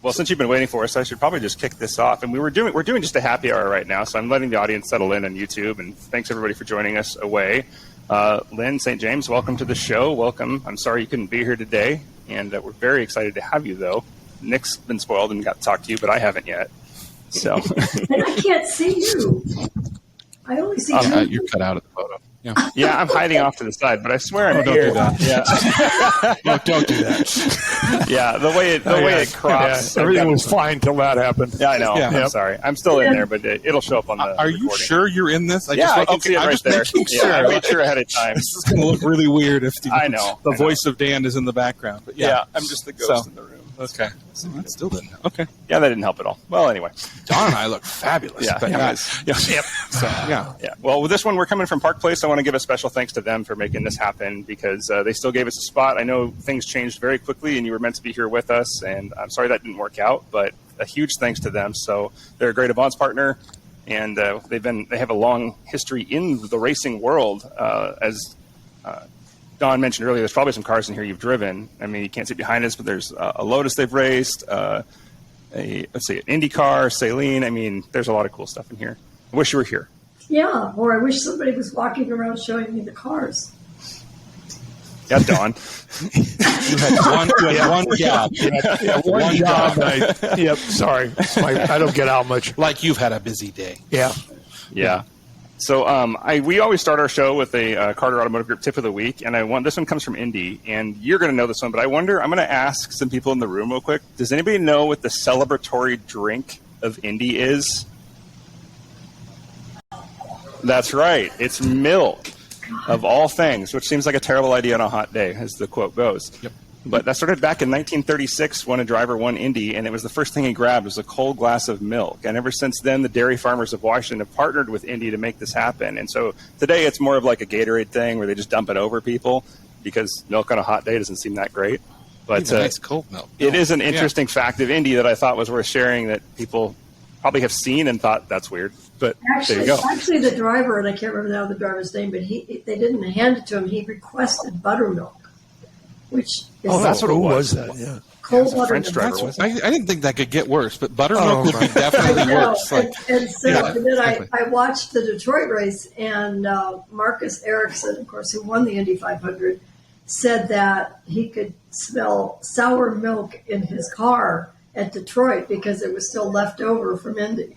Well, since you've been waiting for us, I should probably just kick this off. And we're doing just a happy hour right now, so I'm letting the audience settle in on YouTube. And thanks everybody for joining us away. Lyn St. James, welcome to the show. Welcome. I'm sorry you couldn't be here today, and we're very excited to have you, though. Nick's been spoiled and got to talk to you, but I haven't yet. So. And I can't see you. I only see you. You're cut out of the photo. Yeah, I'm hiding off to the side, but I swear I'm don't here. do that. Yeah. No, don't do that. Yeah, the way it crops. Yeah, everything was fine until that happened. Yeah, I know. Yeah. I'm sorry. I'm still in there, but it'll show up on the Are you recording. sure you're in this? I can see it right there. Sure. I made sure ahead of time. This is going to look really weird if the voice of Dan is in the background. But yeah, I'm just the ghost in the room. Okay. So that still didn't. Okay. Yeah, that didn't help at all. Well, anyway. Don and I look fabulous. Yeah. But Yep. So, yeah. Yeah. Well, with this one, we're coming from Park Place. I want to give a special thanks to them for making this happen because they still gave us a spot. I know things changed very quickly, and you were meant to be here with us, and I'm sorry that didn't work out, but a huge thanks to them. So they're a great Avants partner, and they have a long history in the racing world. As Don mentioned earlier, there's probably some cars in here you've driven. I mean, you can't see behind us, but there's a Lotus they've raced, an Indy car, Saline. I mean, there's a lot of cool stuff in here. I wish you were here. Yeah, or I wish somebody was walking around showing me the cars. Yeah, Don. You had one job. One job. Yep, sorry. I don't get out much. Like you've had a busy day. Yeah. Yeah. So we always start our show with a Carter Automotive Group tip of the week, and this one comes from Indy, and you're going to know this one, but I'm going to ask some people in the room real quick. Does anybody know what the celebratory drink of Indy is? That's right. It's milk, of all things, which seems like a terrible idea on a hot day, as the quote goes. Yep. But that started back in 1936 when a driver won Indy, and it was the first thing he grabbed was a cold glass of milk. And ever since then, the dairy farmers of Washington have partnered with Indy to make this happen. And so today it's more of like a Gatorade thing where they just dump it over people because milk on a hot day doesn't seem that great. But nice cold milk. It is an interesting fact of Indy that I thought was worth sharing that people probably have seen and thought that's weird. But there you go. Actually, the driver, and I can't remember now the driver's name, but they didn't hand it to him. He requested buttermilk. Which is that's what it was. That? Yeah. Cold French driver. I didn't think that could get worse, but buttermilk would be definitely worse. And then I watched the Detroit race, and Marcus Ericsson, of course, who won the Indy 500, said that he could smell sour milk in his car at Detroit because it was still left over from Indy.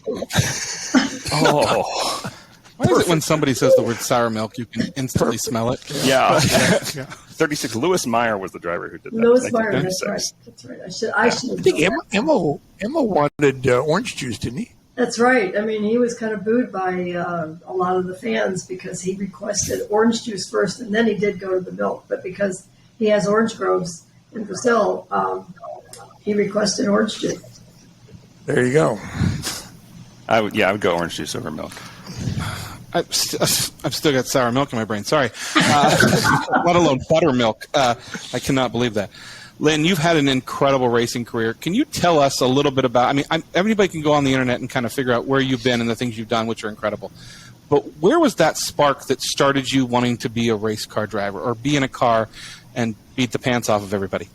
Oh. Why is it when somebody says the word sour milk, you can instantly smell it? Yeah. 36. Lewis Meyer was the driver who did that. Lewis Meyer, that's right. That's right. I should. I think Emma wanted orange juice, didn't he? That's right. I mean, he was kind of booed by a lot of the fans because he requested orange juice first, and then he did go to the milk. But because he has orange groves in Brazil, he requested orange juice. There you go. I would go orange juice over milk. I've still got sour milk in my brain. Sorry. Let alone buttermilk. I cannot believe that. Lyn, you've had an incredible racing career. Can you tell us a little bit about, everybody can go on the internet and kind of figure out where you've been and the things you've done, which are incredible. But where was that spark that started you wanting to be a race car driver or be in a car and beat the pants off of everybody?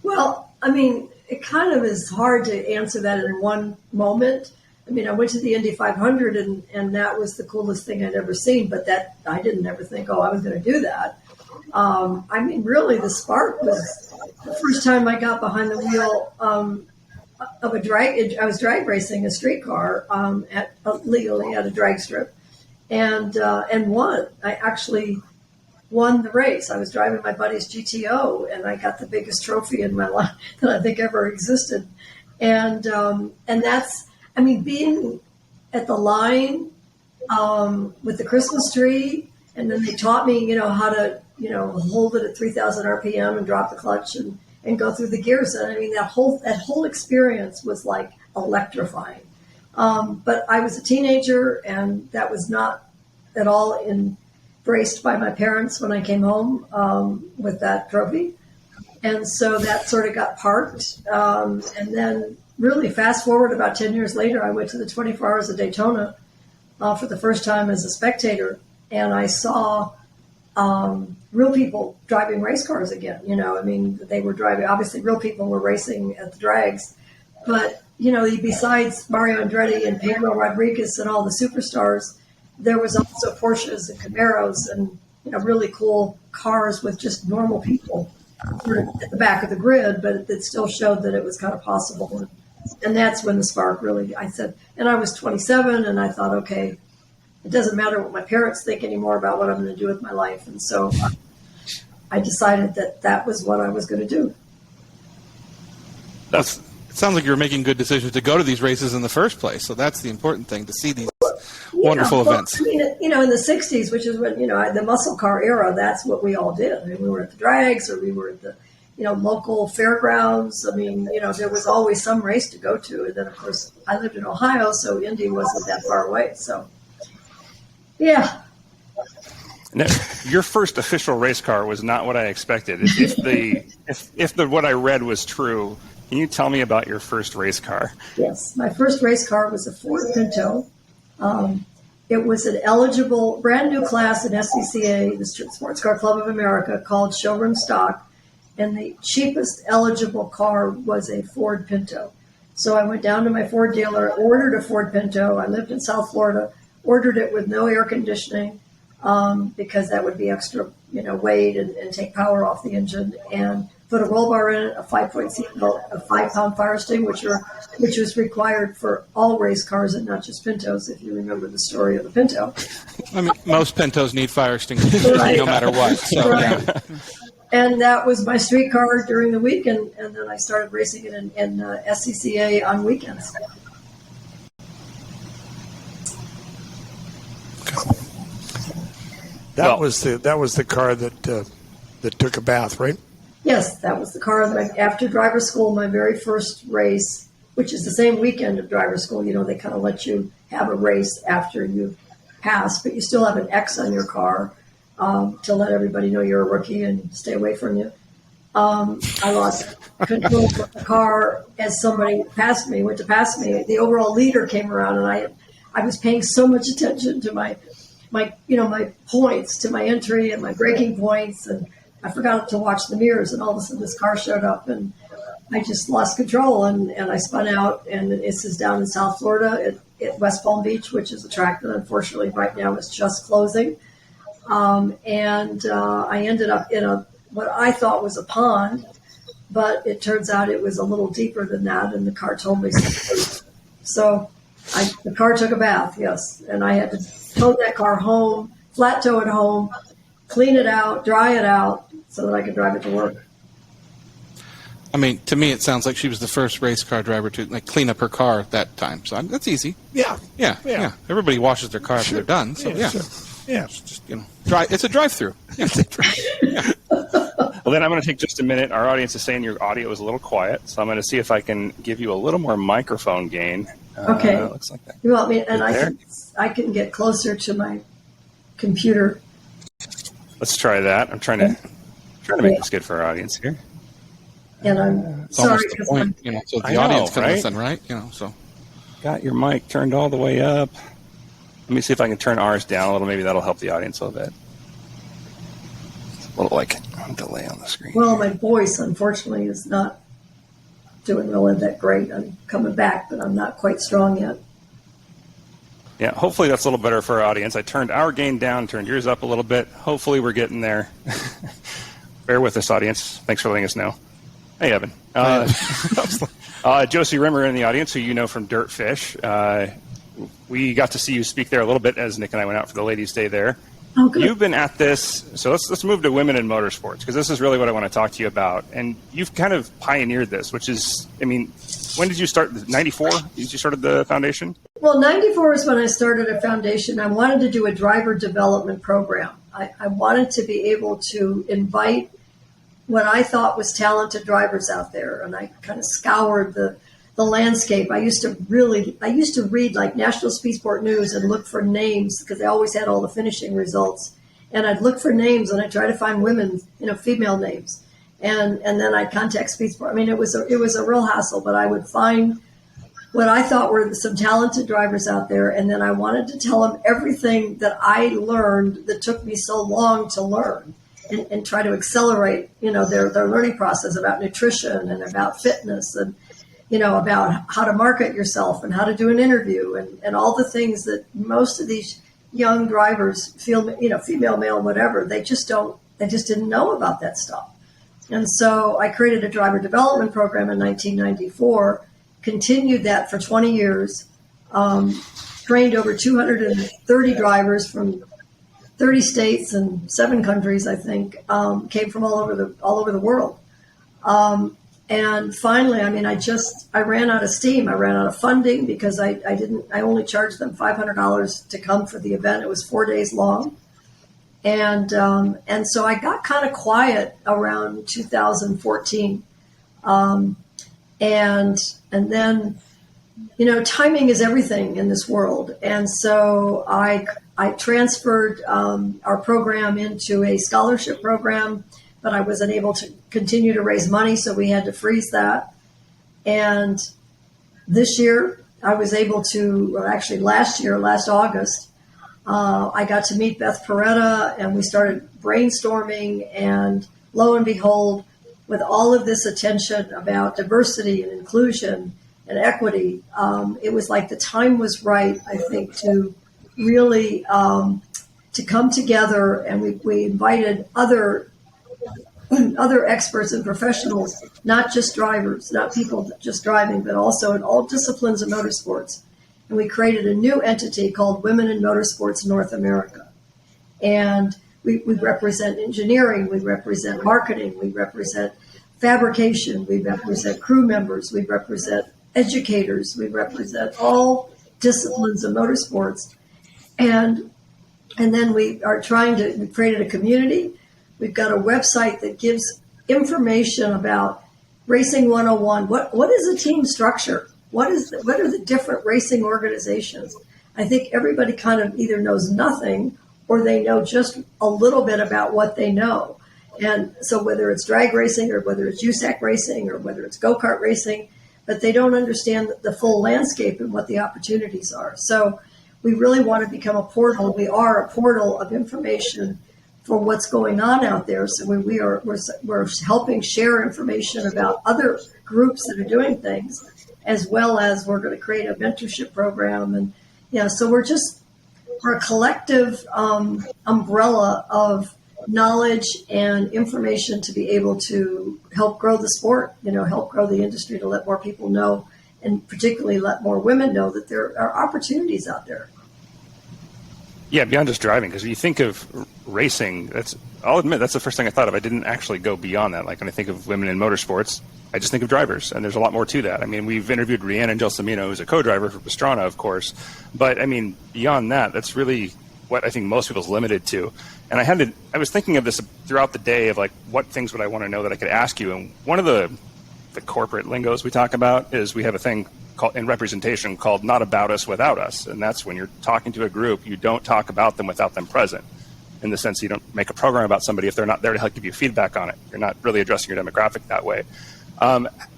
Well, it kind of is hard to answer that in one moment. I went to the Indy 500 and that was the coolest thing I'd ever seen, but that I didn't ever think, I was going to do that. Really the spark was the first time I got behind the wheel of a drag. I was drag racing a street car legally at a drag strip and won. I actually won the race. I was driving my buddy's GTO and I got the biggest trophy in my life that I think ever existed. And that's, being at the line with the Christmas tree, and then they taught me, how to, hold it at 3,000 RPM and drop the clutch and go through the gears. And that whole experience was like electrifying. But I was a teenager, and that was not at all embraced by my parents when I came home with that trophy. And so that sort of got parked. And then really fast forward about 10 years later, I went to the 24 Hours of Daytona for the first time as a spectator. And I saw real people driving race cars again. I mean, they were driving, obviously real people were racing at the drags, but, besides Mario Andretti and Pedro Rodriguez and all the superstars, there was also Porsches and Camaros and, really cool cars with just normal people sort of at the back of the grid, but it still showed that it was kind of possible. And that's when the spark really, I said, and I was 27 and I thought, okay, it doesn't matter what my parents think anymore about what I'm going to do with my life. And so I decided that was what I was going to do. It sounds like you were making good decisions to go to these races in the first place. So that's the important thing, to see these wonderful events. I mean, in the 60s, which is when, the muscle car era, that's what we all did. I mean, we were at the drags or we were at the, local fairgrounds. I mean, there was always some race to go to. And then, of course, I lived in Ohio, so Indy wasn't that far away. So, yeah. Now, your first official race car was not what I expected. If what I read was true, can you tell me about your first race car? Yes, my first race car was a Ford Pinto. It was an eligible, brand new class in SCCA, the Sports Car Club of America, called showroom stock, and the cheapest eligible car was a Ford Pinto. So I went down to my Ford dealer, ordered a Ford Pinto. I lived in South Florida, ordered it with no air conditioning because that would be extra, weight and take power off the engine, and put a roll bar in it, a 5-point seatbelt, a 5-pound fire extinguisher, which was required for all race cars and not just Pintos, if you remember the story of the Pinto. I mean, most Pintos need fire extinguishers, Right. no matter what. So, Right. yeah. And that was my street car during the week, and then I started racing it in SCCA on weekends. That was the car that took a bath, right? Yes, that was the car that after driver school, my very first race, which is the same weekend of driver school. They kind of let you have a race after you pass, but you still have an X on your car to let everybody know you're a rookie and stay away from you. I lost control of the car as somebody went to pass me. The overall leader came around, and I was paying so much attention to my points, to my entry and my braking points, and I forgot to watch the mirrors, and all of a sudden this car showed up, and I just lost control, and I spun out, and this is down in South Florida at West Palm Beach, which is a track that unfortunately right now is just closing. And I ended up in what I thought was a pond, but it turns out it was a little deeper than that, and the car told me something. So the car took a bath, yes, and I had to tow that car home, flat tow it home, clean it out, dry it out, so that I could drive it to work. I mean, to me, it sounds like she was the first race car driver to clean up her car at that time. So that's easy. Yeah. Everybody washes their car after they're done. So yeah. Sure. Yeah. It's just it's a drive-through. Yeah. Well, then I'm going to take just a minute. Our audience is saying your audio is a little quiet, so I'm going to see if I can give you a little more microphone gain. Okay. Looks like that. You want me, and Right I can get closer to my computer. Let's try that. I'm trying to make this good for our audience here. And I'm It's sorry almost the because point, so I the audience know, can right? listen, right? So Got your mic turned all the way up. Let me see if I can turn ours down a little. Maybe that'll help the audience a little bit. It's a little delay on the screen. well, my voice unfortunately is not doing really that great. I'm coming back, but I'm not quite strong yet. Yeah, hopefully that's a little better for our audience. I turned our gain down, turned yours up a little bit. Hopefully we're getting there. Bear with us, audience. Thanks for letting us know. Hey, Evan. Josie Rimmer in the audience, who you know from Dirtfish. We got to see you speak there a little bit as Nick and I went out for the Ladies' Day there. Oh, good. You've been at this, so let's move to women in motorsports, because this is really what I want to talk to you about. And you've kind of pioneered this, which is, I mean, when did you start? 94? Did you started the foundation? Well, 94 is when I started a foundation. I wanted to do a driver development program. I wanted to be able to invite what I thought was talented drivers out there, and I kind of scoured the landscape. I used to read like National Speed Sport News and look for names because they always had all the finishing results. And I'd look for names and I'd try to find women, female names. And then I'd contact Speed Sport. I mean, it was a real hassle, but I would find what I thought were some talented drivers out there, and then I wanted to tell them everything that I learned that took me so long to learn, and try to accelerate, their learning process about nutrition and about fitness and, about how to market yourself and how to do an interview and all the things that most of these young drivers feel, female, male, whatever, they just didn't know about that stuff. And so I created a driver development program in 1994, continued that for 20 years, trained over 230 drivers from 30 states and 7 countries, I think, came from all over the world. And finally, I ran out of steam. I ran out of funding because I only charged them $500 to come for the event. It was 4 days long. And so I got kind of quiet around 2014. And then, timing is everything in this world. And so I transferred our program into a scholarship program, but I wasn't able to continue to raise money, so we had to freeze that. And this year, I was able to, or actually last August, I got to meet Beth Peretta, and we started brainstorming, and lo and behold, with all of this attention about diversity and inclusion and equity, it was like the time was right, I think, to really to come together, and we invited other experts and professionals, not just drivers, not people just driving, but also in all disciplines of motorsports. And we created a new entity called Women in Motorsports North America. And we represent engineering, we represent marketing, we represent fabrication, we represent crew members, we represent educators, we represent all disciplines of motorsports. And then we created a community. We've got a website that gives information about Racing 101. What is a team structure? What are the different racing organizations? I think everybody kind of either knows nothing or they know just a little bit about what they know. And so whether it's drag racing or whether it's USAC racing or whether it's go-kart racing, but they don't understand the full landscape and what the opportunities are. So we really want to become a portal. We are a portal of information for what's going on out there. So we're helping share information about other groups that are doing things, as well as we're going to create a mentorship program. And so we're a collective umbrella of knowledge and information to be able to help grow the sport, help grow the industry, to let more people know, and particularly let more women know that there are opportunities out there. Yeah, beyond just driving, because when you think of racing, I'll admit that's the first thing I thought of. I didn't actually go beyond that. Like when I think of women in motorsports, I just think of drivers, and there's a lot more to that. I mean, we've interviewed Rhiannon Gelsomino, who's a co-driver for Pastrana, of course, but I mean, beyond that, that's really what I think most people's limited to. And I was thinking of this throughout the day of like, what things would I want to know that I could ask you? And one of the corporate lingos we talk about is we have a thing in representation called not about us, without us. And that's when you're talking to a group, you don't talk about them without them present. In the sense you don't make a program about somebody if they're not there to help give you feedback on it. You're not really addressing your demographic that way.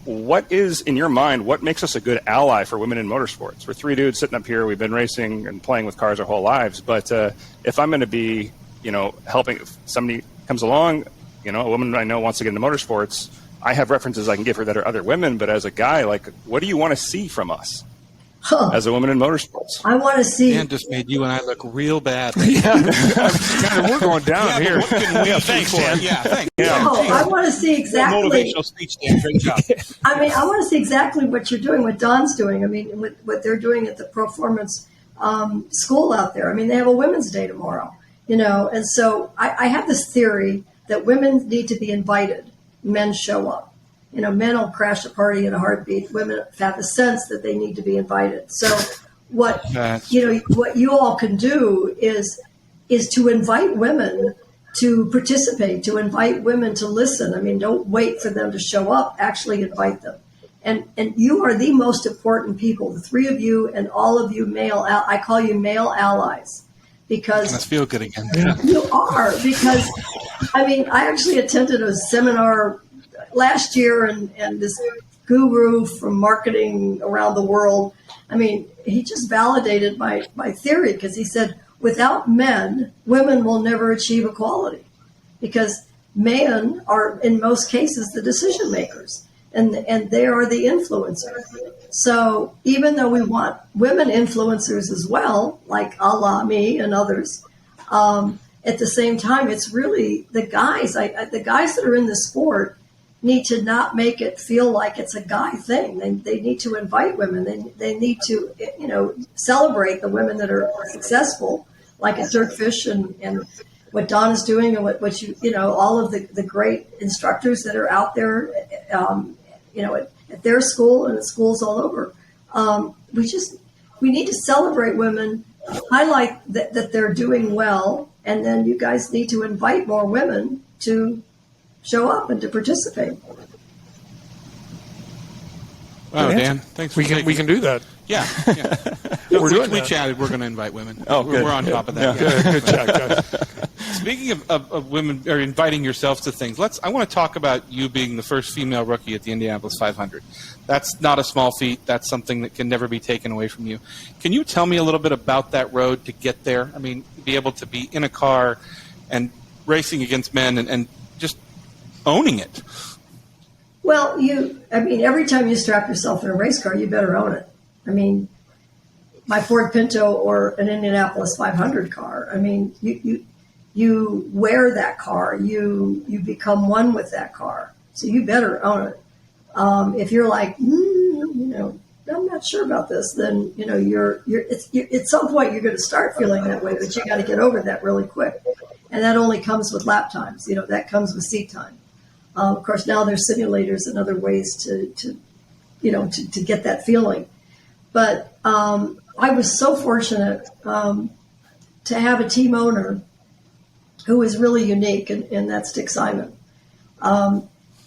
What is, in your mind, what makes us a good ally for women in motorsports? We're 3 dudes sitting up here. We've been racing and playing with cars our whole lives. But if I'm going to be, helping, if somebody comes along, a woman I know wants to get into motorsports, I have references I can give her that are other women. But as a guy, like, what do you want to see from us as a woman in motorsports? I want to see. Dan just made you and I look real bad. We're going down here. Thanks, Dan. Yeah, thanks. Yeah. I want to see exactly. Motivational speech, Dan. Great job. I want to see exactly what you're doing, what Don's doing. I mean, what they're doing at the ProFormance school out there. I mean, they have a Women's Day tomorrow, and so I have this theory that women need to be invited. Men show up. Men will crash a party in a heartbeat. Women have a sense that they need to be invited. So what you all can do is to invite women to participate, to invite women to listen. I mean, don't wait for them to show up. Actually invite them. And you are the most important people, the 3 of you and all of you male. I call you male allies. Because let's feel good again. You are, because I actually attended a seminar last year, and this guru from marketing around the world. I mean, he just validated my theory, because he said, without men, women will never achieve equality, because men are, in most cases, the decision makers, and they are the influencers. So even though we want women influencers as well, like a la me and others, at the same time, it's really the guys. The guys that are in the sport need to not make it feel like it's a guy thing. They need to invite women. They need to, celebrate the women that are successful, like at Dirtfish and what Don is doing, and what all of the great instructors that are out there, at their school and at schools all over. We need to celebrate women, highlight that they're doing well, and then you guys need to invite more women to show up and to participate. Wow, Dan, thanks. We can do that. Yeah. We're doing we that. chatted. We're going to invite women. Oh, good. We're on top of that. Yeah. Good chat, guys. Speaking of women, or inviting yourselves to things, I want to talk about you being the first female rookie at the Indianapolis 500. That's not a small feat. That's something that can never be taken away from you. Can you tell me a little bit about that road to get there? I mean, be able to be in a car and racing against men and just owning it. Well, every time you strap yourself in a race car, you better own it. I mean, my Ford Pinto or an Indianapolis 500 car, I mean, you wear that car, you become one with that car, so you better own it. If you're like, I'm not sure about this, then you're at some point you're going to start feeling that way, but you got to get over that really quick, and that only comes with lap times. That comes with seat time. Of course, now there's simulators and other ways to get that feeling. But I was so fortunate to have a team owner who was really unique, and that's Dick Simon.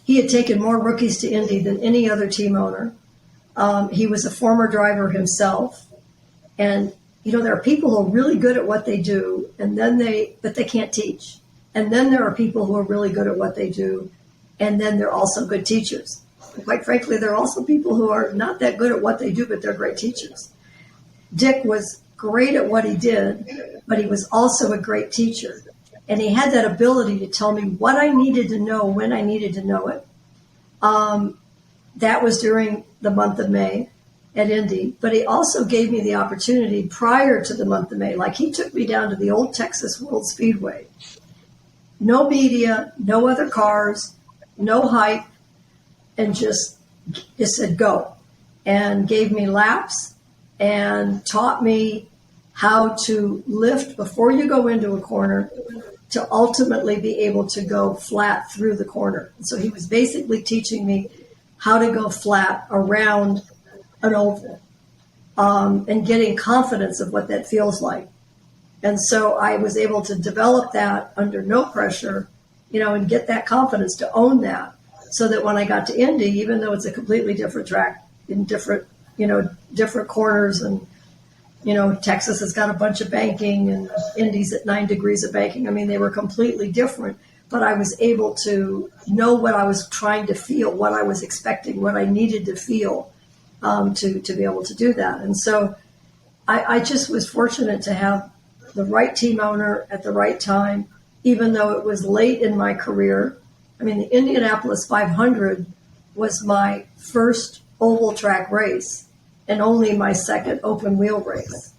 He had taken more rookies to Indy than any other team owner. He was a former driver himself. And, there are people who are really good at what they do, but they can't teach. And then there are people who are really good at what they do, and then they're also good teachers. And quite frankly, there are also people who are not that good at what they do, but they're great teachers. Dick was great at what he did, but he was also a great teacher. And he had that ability to tell me what I needed to know when I needed to know it. That was during the month of May at Indy. But he also gave me the opportunity prior to the month of May. Like, he took me down to the old Texas World Speedway. No media, no other cars, no hype, and just said, go. And gave me laps and taught me how to lift before you go into a corner to ultimately be able to go flat through the corner. So he was basically teaching me how to go flat around an oval, and getting confidence of what that feels like. And so I was able to develop that under no pressure, and get that confidence to own that, so that when I got to Indy, even though it's a completely different track in different corners, and Texas has got a bunch of banking, and Indy's at 9 degrees of banking. I mean, they were completely different, but I was able to know what I was trying to feel, what I was expecting, what I needed to feel, to be able to do that. And so I just was fortunate to have the right team owner at the right time, even though it was late in my career. I mean, the Indianapolis 500 was my first oval track race and only my second open wheel race,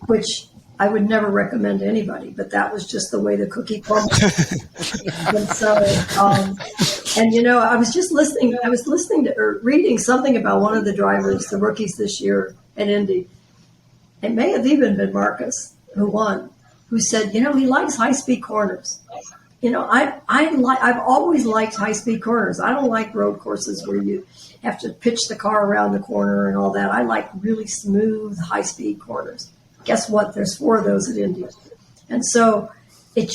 which I would never recommend to anybody, but that was just the way the cookie crumbled. And so, I was just listening to or reading something about one of the drivers, the rookies this year at Indy. It may have even been Marcus who won, who said, he likes high-speed corners. I've always liked high-speed corners. I don't like road courses where you have to pitch the car around the corner and all that. I like really smooth, high-speed corners. Guess what? There's 4 of those at Indy. And so it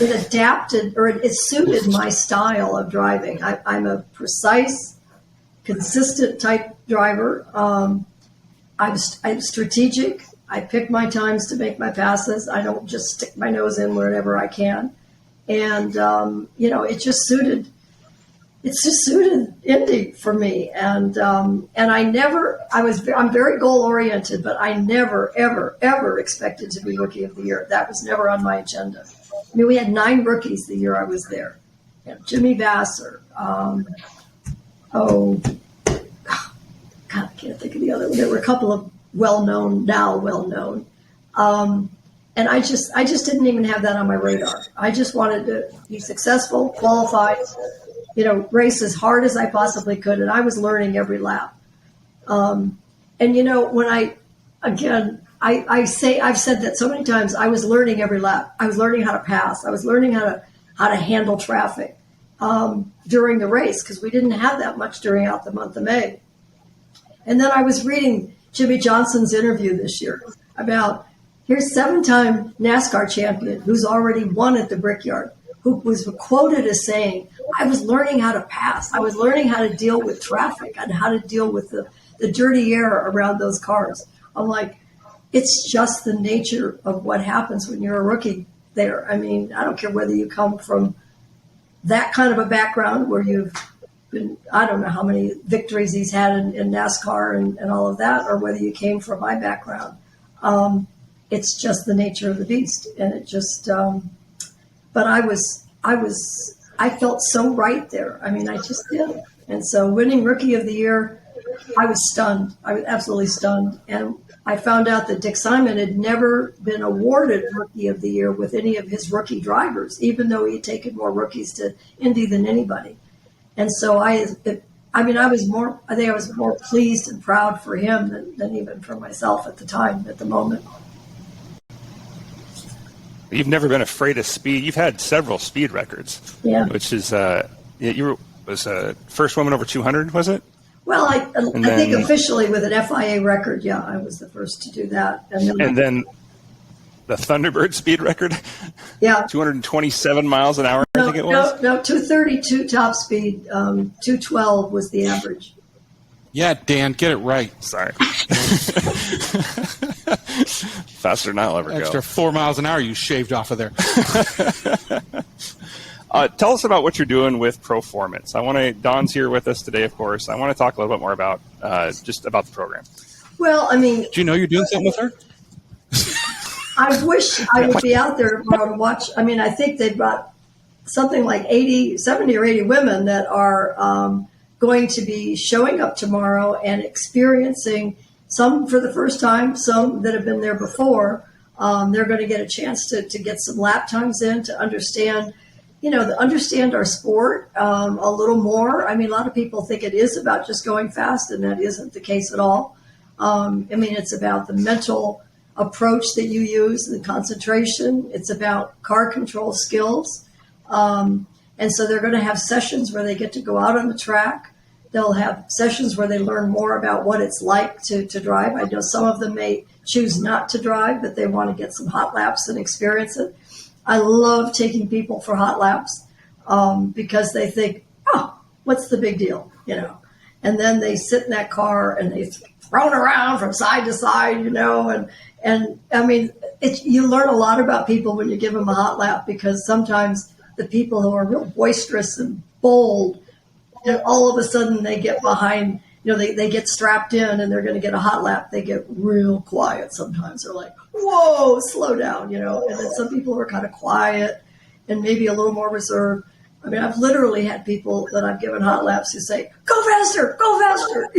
adapted, or it suited my style of driving. I'm a precise, consistent type driver. I'm strategic. I pick my times to make my passes. I don't just stick my nose in wherever I can. And, it just suited it's just suited Indy for me. And I'm very goal oriented, but I never, ever, ever expected to be Rookie of the Year. That was never on my agenda. I mean, we had 9 rookies the year I was there. You know, Jimmy Vassar. God, I can't think of the other. There were a couple of well-known. And I just didn't even have that on my radar. I just wanted to be successful, qualify, race as hard as I possibly could. And I was learning every lap. And when I've said that so many times, I was learning every lap. I was learning how to pass. I was learning how to handle traffic during the race, because we didn't have that much during the month of May. And then I was reading Jimmy Johnson's interview this year about, here's 7-time NASCAR champion who's already won at the Brickyard, who was quoted as saying, I was learning how to pass. I was learning how to deal with traffic and how to deal with the dirty air around those cars. I'm like, it's just the nature of what happens when you're a rookie there. I mean, I don't care whether you come from that kind of a background where you've been, I don't know how many victories he's had in NASCAR and all of that, or whether you came from my background. It's just the nature of the beast. And it just, but I felt so right there. I mean, I just did. And so winning Rookie of the Year, I was stunned. I was absolutely stunned. And I found out that Dick Simon had never been awarded Rookie of the Year with any of his rookie drivers, even though he had taken more rookies to Indy than anybody. And so I was more pleased and proud for him than even for myself at the moment. You've never been afraid of speed. You've had several speed records. Yeah. Which is, you was first woman over 200, was it? Well, I think officially with an FIA record, yeah, I was the first to do that. And then the Thunderbird speed record? Yeah. 227 miles an hour, I think it was? No, 232 top speed, 212 was the average. Yeah, Dan, get it right. Sorry. Faster than I'll ever go. Extra 4 miles an hour you shaved off of there. Tell us about what you're doing with ProFormance. Dawn's here with us today, of course. I want to talk a little bit more about just about the program. Well, I mean, do you know you're doing something with her? I wish I would be out there tomorrow to watch. I mean, I think they've got something like 70 or 80 women that are going to be showing up tomorrow and experiencing, some for the first time, some that have been there before. They're going to get a chance to get some lap times in, to understand our sport a little more. I mean, a lot of people think it is about just going fast, and that isn't the case at all. I mean, it's about the mental approach that you use, the concentration. It's about car control skills. And so they're going to have sessions where they get to go out on the track. They'll have sessions where they learn more about what it's like to drive. I know some of them may choose not to drive, but they want to get some hot laps and experience it. I love taking people for hot laps because they think, oh, what's the big deal, And then they sit in that car and they've thrown around from side to side, and I mean, you learn a lot about people when you give them a hot lap, because sometimes the people who are real boisterous and bold, all of a sudden they get behind, they get strapped in and they're going to get a hot lap. They get real quiet sometimes. They're like, whoa, slow down, And then some people are kind of quiet and maybe a little more reserved. I mean, I've literally had people that I've given hot laps who say, go faster, go faster.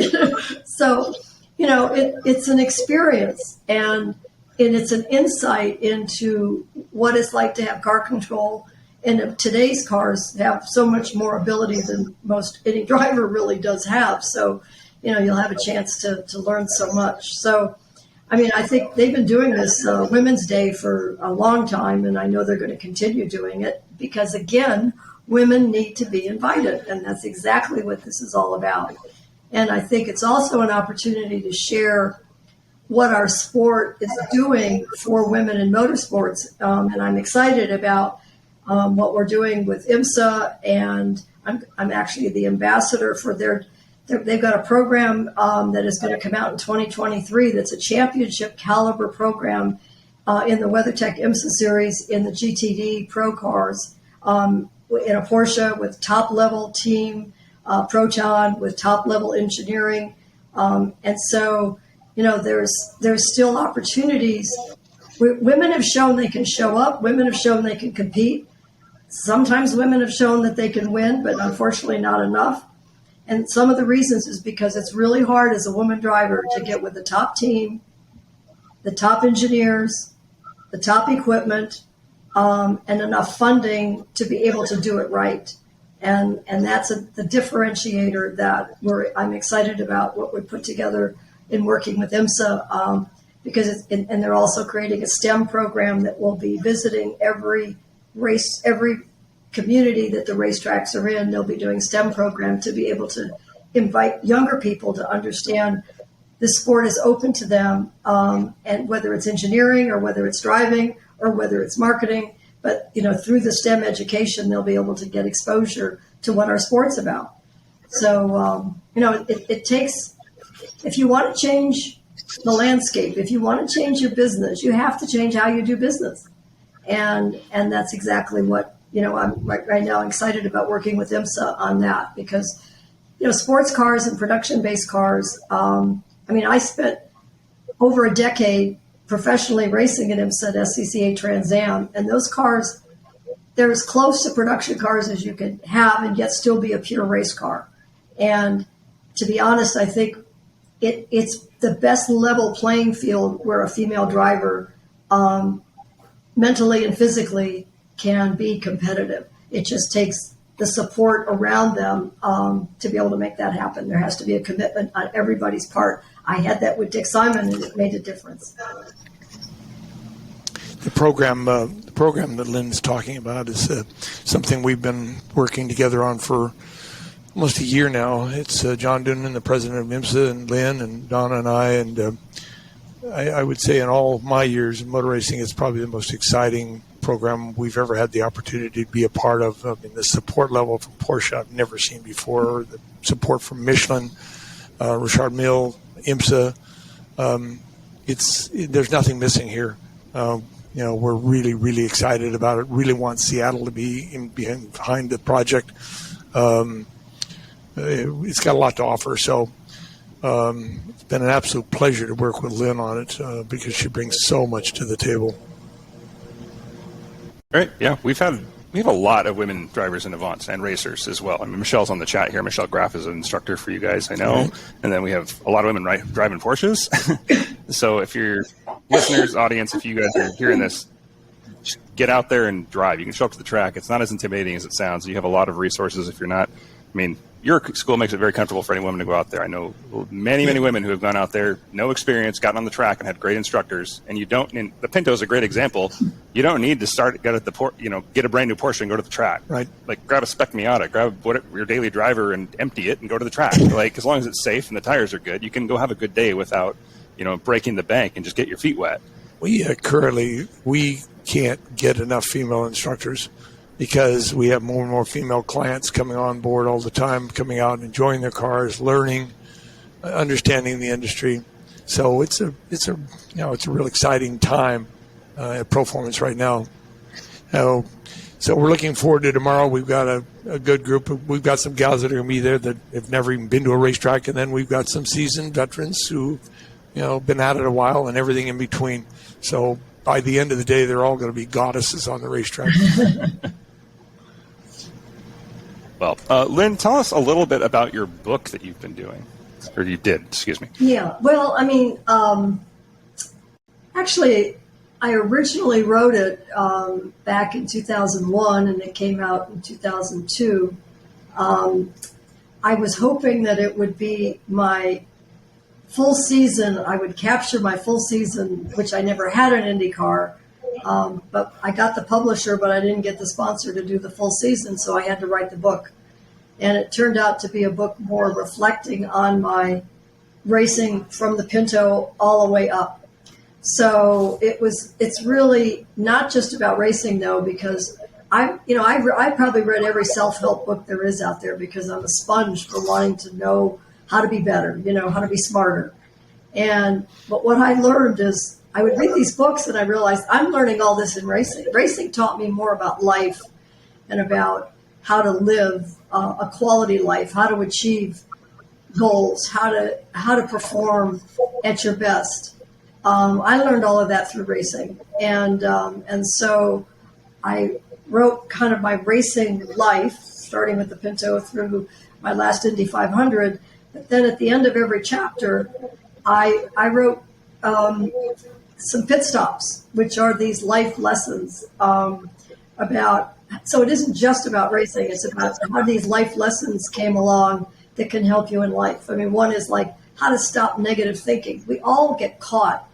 So, it's an experience and it's an insight into what it's like to have car control. And today's cars have so much more ability than any driver really does have. So, you'll have a chance to learn so much. So, I mean, I think they've been doing this Women's Day for a long time, and I know they're going to continue doing it because, again, women need to be invited, and that's exactly what this is all about. And I think it's also an opportunity to share what our sport is doing for women in motorsports, and I'm excited about what we're doing with IMSA, and I'm actually the ambassador for they've got a program that is going to come out in 2023 that's a championship caliber program in the WeatherTech IMSA series in the GTD Pro cars, in a Porsche with top level team, Proton with top level engineering. And so, there's still opportunities. Women have shown they can show up. Women have shown they can compete. Sometimes women have shown that they can win, but unfortunately not enough. And some of the reasons is because it's really hard as a woman driver to get with the top team, the top engineers, the top equipment, and enough funding to be able to do it right. And that's the differentiator that I'm excited about what we put together in working with IMSA, because and they're also creating a STEM program that will be visiting every community that the racetracks are in. They'll be doing STEM program to be able to invite younger people to understand this sport is open to them, and whether it's engineering or whether it's driving or whether it's marketing, but through the STEM education, they'll be able to get exposure to what our sport's about. So, it takes, if you want to change the landscape, if you want to change your business, you have to change how you do business. And that's exactly what, I'm right now excited about working with IMSA on that, because, sports cars and production-based cars, I spent over a decade professionally racing at IMSA at SCCA Trans Am, and those cars, they're as close to production cars as you could have and yet still be a pure race car. And to be honest, I think it's the best level playing field where a female driver mentally and physically can be competitive. It just takes the support around them to be able to make that happen. There has to be a commitment on everybody's part. I had that with Dick Simon, and it made a difference. The program that Lyn's talking about is something we've been working together on for almost a year now. It's John Doonan, the president of IMSA, and Lyn and Donna and I, and I would say in all of my years in motor racing, it's probably the most exciting program we've ever had the opportunity to be a part of. I mean, the support level from Porsche I've never seen before. The support from Michelin, Richard Mille, IMSA. There's nothing missing here. We're really, really excited about it. Really want Seattle to be behind the project. It's got a lot to offer. So it's been an absolute pleasure to work with Lyn on it because she brings so much to the table. Right. Yeah, we have a lot of women drivers in Avants and racers as well. I mean, Michelle's on the chat here. Michelle Graff is an instructor for you guys, I know. Mm-hmm. And then we have a lot of women driving Porsches. So if you're listeners, audience, if you guys are hearing this, get out there and drive. You can show up to the track. It's not as intimidating as it sounds. You have a lot of resources if you're not. I mean, your school makes it very comfortable for any woman to go out there. I know many, many women who have gone out there, no experience, gotten on the track, and had great instructors. And the Pinto is a great example. You don't need to get a brand new Porsche and go to the track. Right. Like, grab a Spec Miata, grab your daily driver and empty it and go to the track. Like, as long as it's safe and the tires are good, you can go have a good day without, breaking the bank and just get your feet wet. We can't get enough female instructors, because we have more and more female clients coming on board all the time, coming out and enjoying their cars, learning, understanding the industry. So it's a real exciting time at ProFormance right now. So we're looking forward to tomorrow. We've got a good group. We've got some gals that are going to be there that have never even been to a racetrack, and then we've got some seasoned veterans who, been at it a while, and everything in between. So by the end of the day, they're all going to be goddesses on the racetrack. Well, Lyn, tell us a little bit about your book that you've been doing, or you did, excuse me. Yeah, well, actually, I originally wrote it back in 2001, and it came out in 2002. I was hoping that it would be my full season. I would capture my full season, which I never had an Indy car. But I got the publisher, but I didn't get the sponsor to do the full season, so I had to write the book. And it turned out to be a book more reflecting on my racing from the Pinto all the way up. So it's really not just about racing, though, because I probably read every self-help book there is out there, because I'm a sponge for wanting to know how to be better, how to be smarter. But what I learned is, I would read these books and I realized I'm learning all this in racing. Racing taught me more about life and about how to live a quality life, how to achieve goals, how to perform at your best. I learned all of that through racing, and so I wrote kind of my racing life, starting with the Pinto through my last Indy 500. But then at the end of every chapter, I wrote some pit stops, which are these life lessons about. So it isn't just about racing; it's about how these life lessons came along that can help you in life. I mean, one is like how to stop negative thinking. We all get caught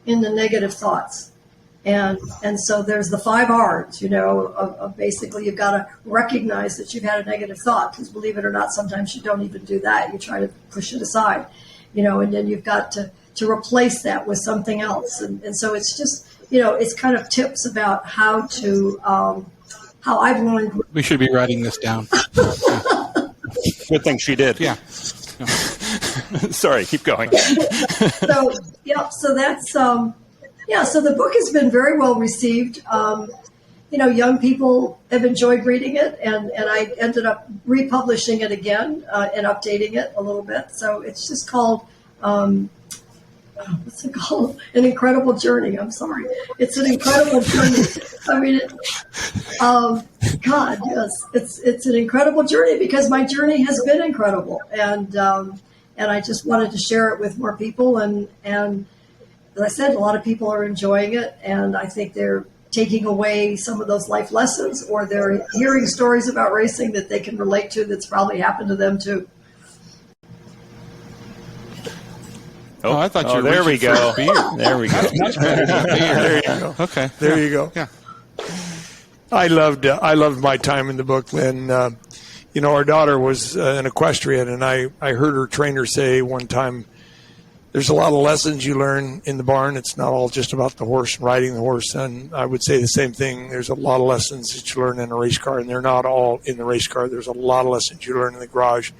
in the negative thoughts. And so there's the 5 R's, of basically you've got to recognize that you've had a negative thought, because believe it or not, sometimes you don't even do that. You try to push it aside, and then you've got to replace that with something else. And so it's just, it's kind of tips about how to, how I've learned. We should be writing this down. Good thing she did. Yeah. Sorry, keep going. So that's, so the book has been very well received. Young people have enjoyed reading it, and I ended up republishing it again and updating it a little bit. So it's just called, what's it called? An Incredible Journey. I'm sorry. It's an incredible journey. I mean, God, yes, it's an incredible journey, because my journey has been incredible, and I just wanted to share it with more people, and as I said, a lot of people are enjoying it, and I think they're taking away some of those life lessons, or they're hearing stories about racing that they can relate to that's probably happened to them too. Oh, I thought you were there we reaching go. for beer. There we go. Much better than beer. There you go. Okay. There you go. Yeah. I loved my time in the book, Lyn. Our daughter was an equestrian, and I heard her trainer say one time, there's a lot of lessons you learn in the barn. It's not all just about the horse and riding the horse. And I would say the same thing. There's a lot of lessons that you learn in a race car, and they're not all in the race car. There's a lot of lessons you learn in the garage.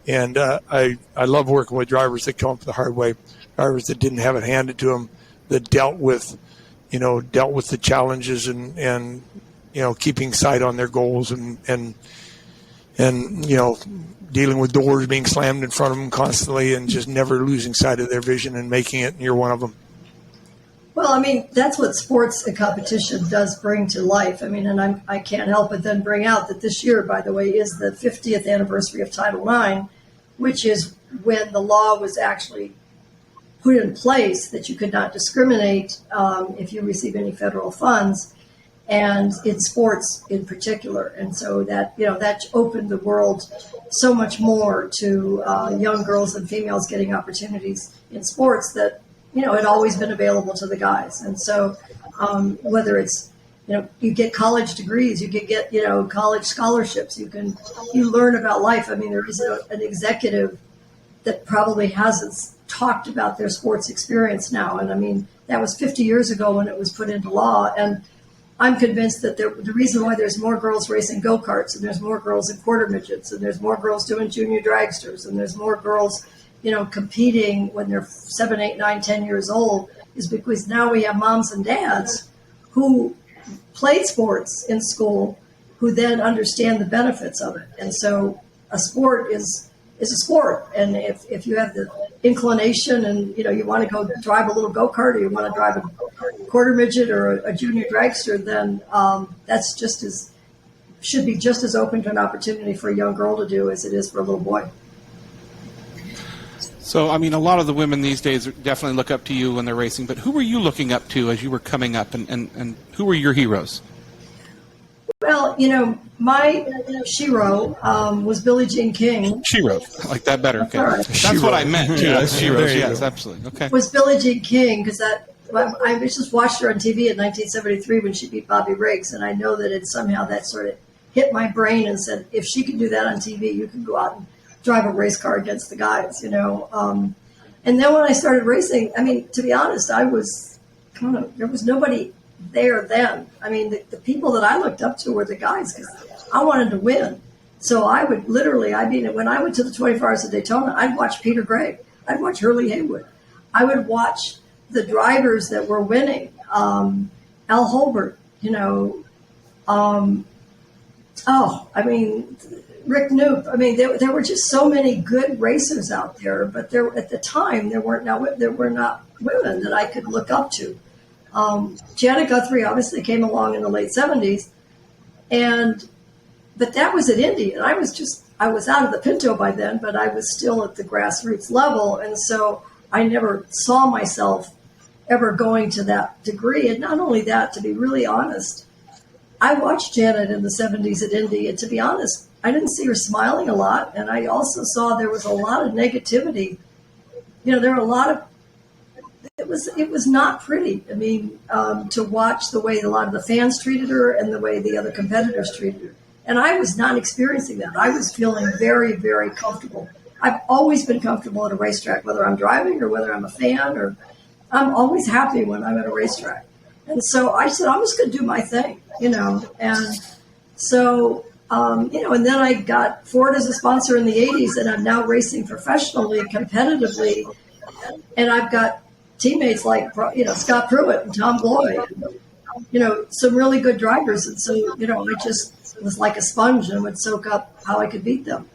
And I love working with drivers that come up the hard way, drivers that didn't have it handed to them, that dealt with the challenges and keeping sight on their goals and dealing with doors being slammed in front of them constantly, and just never losing sight of their vision and making it, and you're one of them. Well, I mean, that's what sports and competition does bring to life. I mean, and I can't help but then bring out that this year, by the way, is the 50th anniversary of Title IX, which is when the law was actually put in place that you could not discriminate if you receive any federal funds, and in sports in particular. And so that opened the world so much more to young girls and females getting opportunities in sports that had always been available to the guys. And so whether it's you get college degrees, you could get college scholarships, you learn about life. I mean, there is an executive that probably hasn't talked about their sports experience now, and I mean that was 50 years ago when it was put into law. And I'm convinced that the reason why there's more girls racing go-karts, and there's more girls in quarter midgets, and there's more girls doing junior dragsters, and there's more girls, competing when they're 7, 8, 9, 10 years old, is because now we have moms and dads who played sports in school, who then understand the benefits of it. And so a sport is a sport. And if you have the inclination and, you want to go drive a little go-kart, or you want to drive a quarter midget or a junior dragster, then that's should be just as open to an opportunity for a young girl to do as it is for a little boy. So, I mean, a lot of the women these days definitely look up to you when they're racing, but who were you looking up to as you were coming up, and who were your heroes? Well, my Shiro was Billie Jean King. Shiro, I like that better. Okay. Right. That's what I meant, too. Yeah. That's Shiro's, There you yes, go. absolutely. Okay. Was Billie Jean King, because I just watched her on TV in 1973 when she beat Bobby Riggs, and I know that that sort of hit my brain and said, if she can do that on TV, you can go out and drive a race car against the guys, And then when I started racing, I mean, to be honest, I was there was nobody there then. I mean, the people that I looked up to were the guys, because I wanted to win. So I would literally, when I went to the 24 Hours of Daytona, I'd watch Peter Gregg. I'd watch Hurley Haywood. I would watch the drivers that were winning, Al Holbert, Oh, I mean, Rick Knoop. I mean, there were just so many good racers out there, but there at the time there were not women that I could look up to. Janet Guthrie obviously came along in the late 70s, but that was at Indy, and I was out of the Pinto by then, but I was still at the grassroots level, and so I never saw myself ever going to that degree. And not only that, to be really honest, I watched Janet in the 70s at Indy, and to be honest, I didn't see her smiling a lot, and I also saw there was a lot of negativity. There were a lot of it was not pretty. I mean, to watch the way a lot of the fans treated her and the way the other competitors treated her. And I was not experiencing that. I was feeling very, very comfortable. I've always been comfortable at a racetrack, whether I'm driving or whether I'm a fan, or I'm always happy when I'm at a racetrack. And so I said, I'm just going to do my thing, And so, and then I got Ford as a sponsor in the 80s, and I'm now racing professionally, competitively. And I've got teammates like, Scott Pruitt and Tom Gloy, and, some really good drivers. And so, I just was like a sponge and would soak up how I could beat them.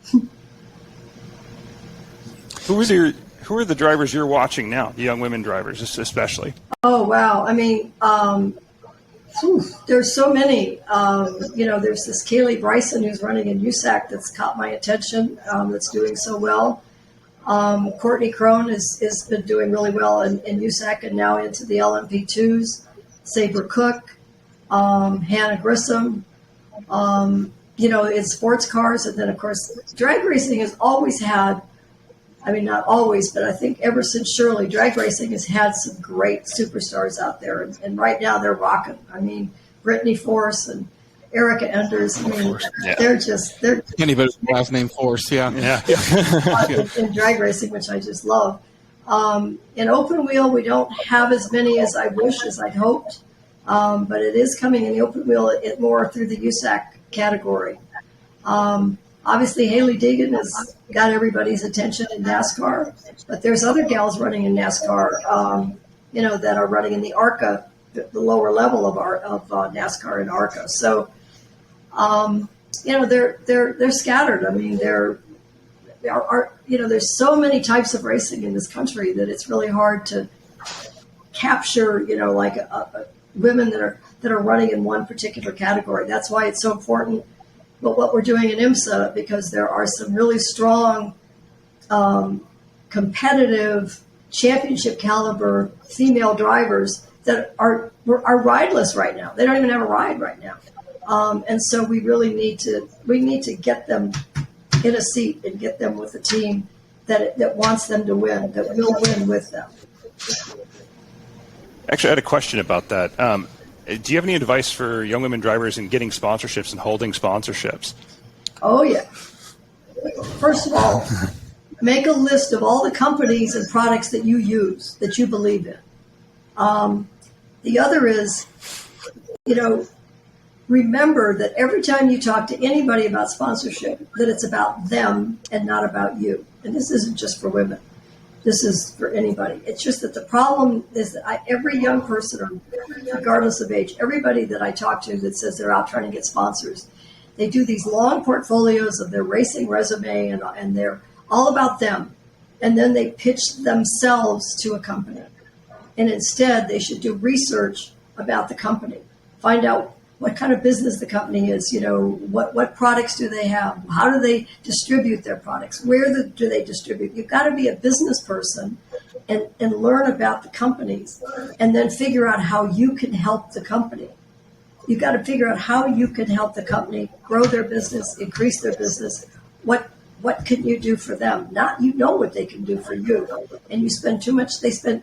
Who are the drivers you're watching now, the young women drivers especially? Oh, wow. I mean, there's so many. There's this Kaylee Bryson who's running in USAC that's caught my attention, that's doing so well. Courtney Crone has been doing really well in USAC and now into the LMP2s. Sabre Cook, Hannah Grissom, in sports cars. And then, of course, drag racing has always had, I mean, not always, but I think ever since Shirley, drag racing has had some great superstars out there. And right now they're rocking. I mean, Brittany Force and Erica Enders. I mean, they're anybody's last name Force, yeah. in drag racing, which I just love. In open wheel, we don't have as many as I wish, as I'd hoped, but it is coming in the open wheel more through the USAC category. Obviously, Haley Deegan has got everybody's attention in NASCAR, but there's other gals running in NASCAR, that are running in the ARCA, the lower level of NASCAR and ARCA. So, they're scattered. I mean, there's so many types of racing in this country that it's really hard to capture, women that are running in one particular category. That's why it's so important. But what we're doing in IMSA, because there are some really strong, competitive, championship caliber female drivers that are rideless right now. They don't even have a ride right now, and so we really need to get them in a seat and get them with a team that wants them to win, that will win with them. Actually, I had a question about that. Do you have any advice for young women drivers in getting sponsorships and holding sponsorships? Oh, yeah. First of all, make a list of all the companies and products that you use, that you believe in. The other is, remember that every time you talk to anybody about sponsorship, that it's about them and not about you. And this isn't just for women. This is for anybody. It's just that the problem is that every young person, regardless of age, everybody that I talk to that says they're out trying to get sponsors, they do these long portfolios of their racing resume and they're all about them. And then they pitch themselves to a company. And instead, they should do research about the company. Find out what kind of business the company is, what products do they have? How do they distribute their products? Where do they distribute? You've got to be a business person and learn about the companies and then figure out how you can help the company. You've got to figure out how you can help the company grow their business, increase their business. What can you do for them? Not what they can do for you. And you spend too much,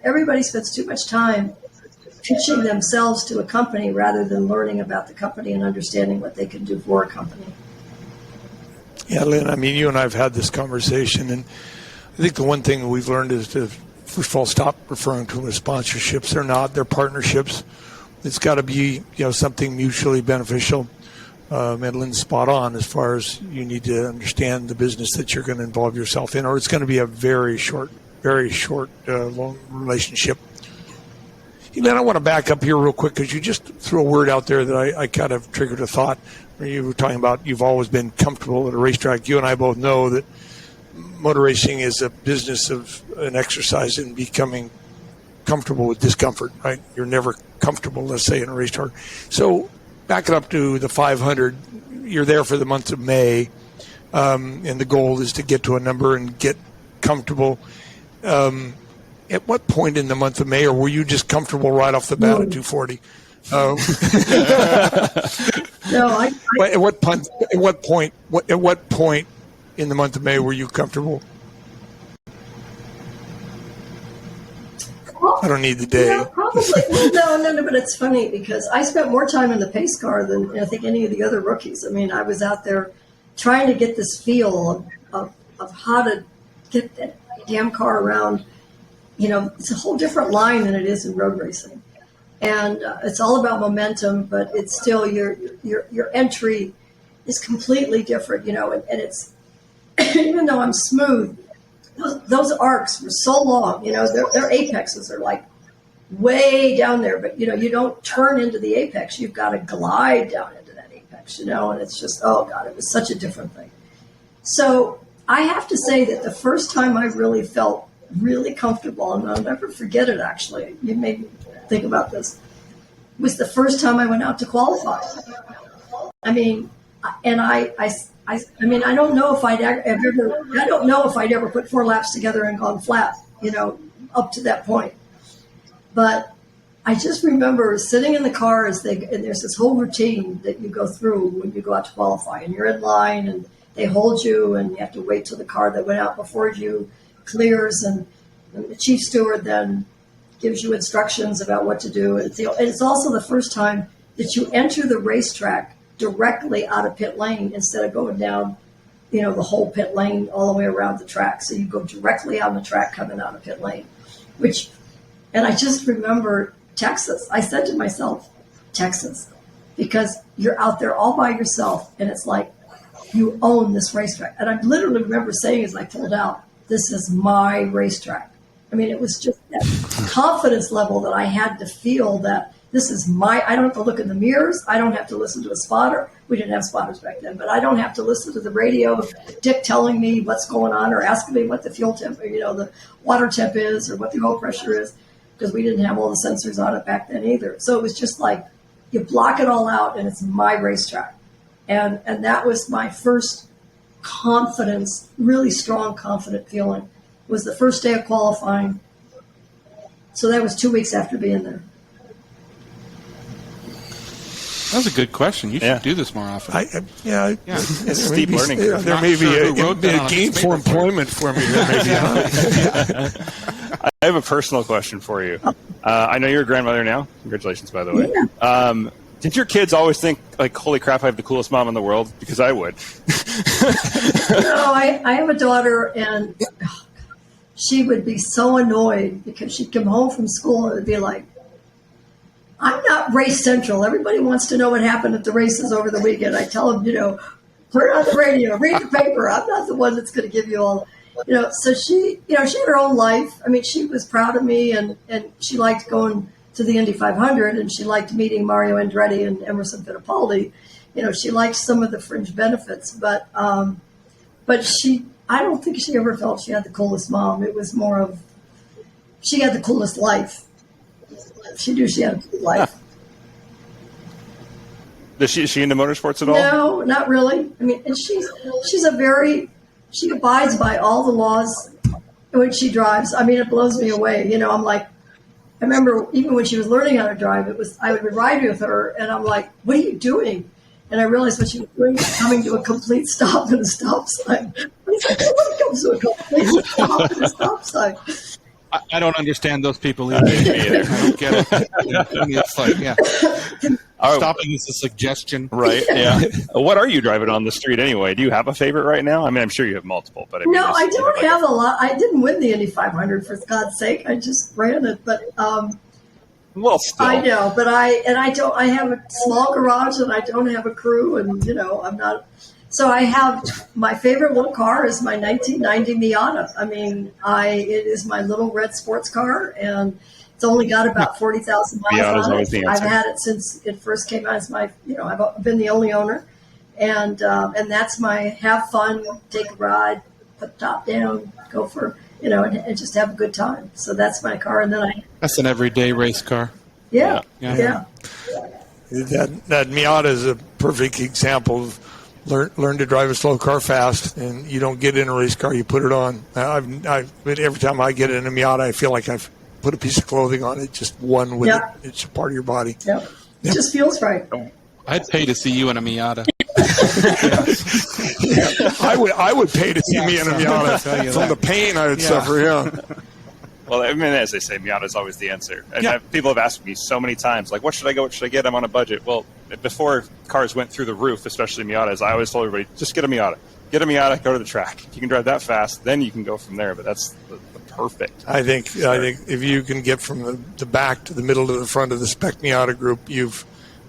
everybody spends too much time pitching themselves to a company rather than learning about the company and understanding what they can do for a company. Yeah, Lyn, I mean, you and I have had this conversation, and I think the one thing that we've learned is to, first of all, stop referring to them as sponsorships. They're not. They're partnerships. It's got to be, something mutually beneficial. And Lyn's spot on as far as you need to understand the business that you're going to involve yourself in, or it's going to be a very short, long relationship. Hey, man, I want to back up here real quick because you just threw a word out there that I kind of triggered a thought. You were talking about you've always been comfortable at a racetrack. You and I both know that motor racing is a business of an exercise in becoming comfortable with discomfort, right? You're never comfortable, let's say, in a racetrack. So back it up to the 500. You're there for the month of May, and the goal is to get to a number and get comfortable. At what point in the month of May, or were you just comfortable right off the bat at 240? No, At what point in the month of May were you comfortable? I don't need the day. Yeah, probably. Well, no, but it's funny because I spent more time in the pace car than I think any of the other rookies. I mean, I was out there trying to get this feel of how to get that damn car around. It's a whole different line than it is in road racing. And it's all about momentum, but it's still your entry is completely different, and it's, even though I'm smooth, those arcs were so long, their apexes are like way down there, but you don't turn into the apex. You've got to glide down into that apex, and it's just, oh God, it was such a different thing. So I have to say that the first time I really felt really comfortable, and I'll never forget it actually, you made me think about this, was the first time I went out to qualify. I mean, and I don't know if I'd ever put 4 laps together and gone flat, up to that point. But I just remember sitting in the car and there's this whole routine that you go through when you go out to qualify, and you're in line and they hold you and you have to wait till the car that went out before you clears, and the chief steward then gives you instructions about what to do. And it's also the first time that you enter the racetrack directly out of pit lane instead of going down, the whole pit lane all the way around the track. So you go directly on the track coming out of pit lane, and I just remember Texas. I said to myself, Texas, because you're out there all by yourself and it's like you own this racetrack. And I literally remember saying as I pulled out, this is my racetrack. I mean, it was just that confidence level that I had to feel that this is I don't have to look in the mirrors. I don't have to listen to a spotter. We didn't have spotters back then, but I don't have to listen to the radio of Dick telling me what's going on or asking me what the fuel temp, the water temp is or what the oil pressure is, because we didn't have all the sensors on it back then either. So it was just like you block it all out and it's my racetrack. And that was my first confidence, really strong, confident feeling. It was the first day of qualifying. So that was 2 weeks after being there. That was a good question. You should do this more often. Steep learning curve. There may be a gain for employment for me. I have a personal question for you. I know you're a grandmother now. Congratulations, by the way. Yeah. Did your kids always think, like, holy crap, I have the coolest mom in the world? Because I would. No, I have a daughter, and she would be so annoyed because she'd come home from school and it'd be like, I'm not race central. Everybody wants to know what happened at the races over the weekend. I tell them, put it on the radio, read the paper. I'm not the one that's going to give you all, So she had her own life. I mean, she was proud of me, and she liked going to the Indy 500, and she liked meeting Mario Andretti and Emerson Fittipaldi. She liked some of the fringe benefits, but I don't think she ever felt she had the coolest mom. It was more of she had the coolest life. She knew she had a cool life. Is she into motorsports at all? No, not really. I mean, and she abides by all the laws when she drives. I mean, it blows me away. I'm like, I remember even when she was learning how to drive, I would ride with her, and I'm like, what are you doing? And I realized what she was doing was coming to a complete stop at a stop sign. Nobody comes to a complete stop at a stop sign. I don't understand those people either. I don't get it. It's like, stopping is a suggestion. Right, yeah. What are you driving on the street anyway? Do you have a favorite right now? I mean, I'm sure you have multiple. But no, I don't have a lot. I didn't win the Indy 500, for God's sake. I just ran it. But well, still. I know, but I have a small garage and I don't have a crew, and I'm not. So I have my favorite little car is my 1990 Miata. I mean, it is my little red sports car, and It's only got about 40,000 miles Miata's on always the it. I've answer. had it since it first came out. It's my, I've been the only owner, and that's my have fun, take a ride, put the top down, go for, and just have a good time. So that's my car, and then That's an everyday race car. yeah. That Miata is a perfect example of learn to drive a slow car fast, and you don't get in a race car, you put it on. Every time I get in a Miata, I feel like I've put a piece of clothing on it, just one with it. It's a part of your body. Yep. It just feels right. I'd pay to see you in a Miata. I would pay to see me in a Miata from the pain I would suffer. Yeah. Well, I mean, as they say, Miata is always the answer. And people have asked me so many times, like, what should I go? What should I get? I'm on a budget. Well, before cars went through the roof, especially Miatas, I always told everybody, just get a Miata. Get a Miata, go to the track. If you can drive that fast, then you can go from there. But that's the perfect. I think if you can get from the back to the middle to the front of the spec Miata group, you've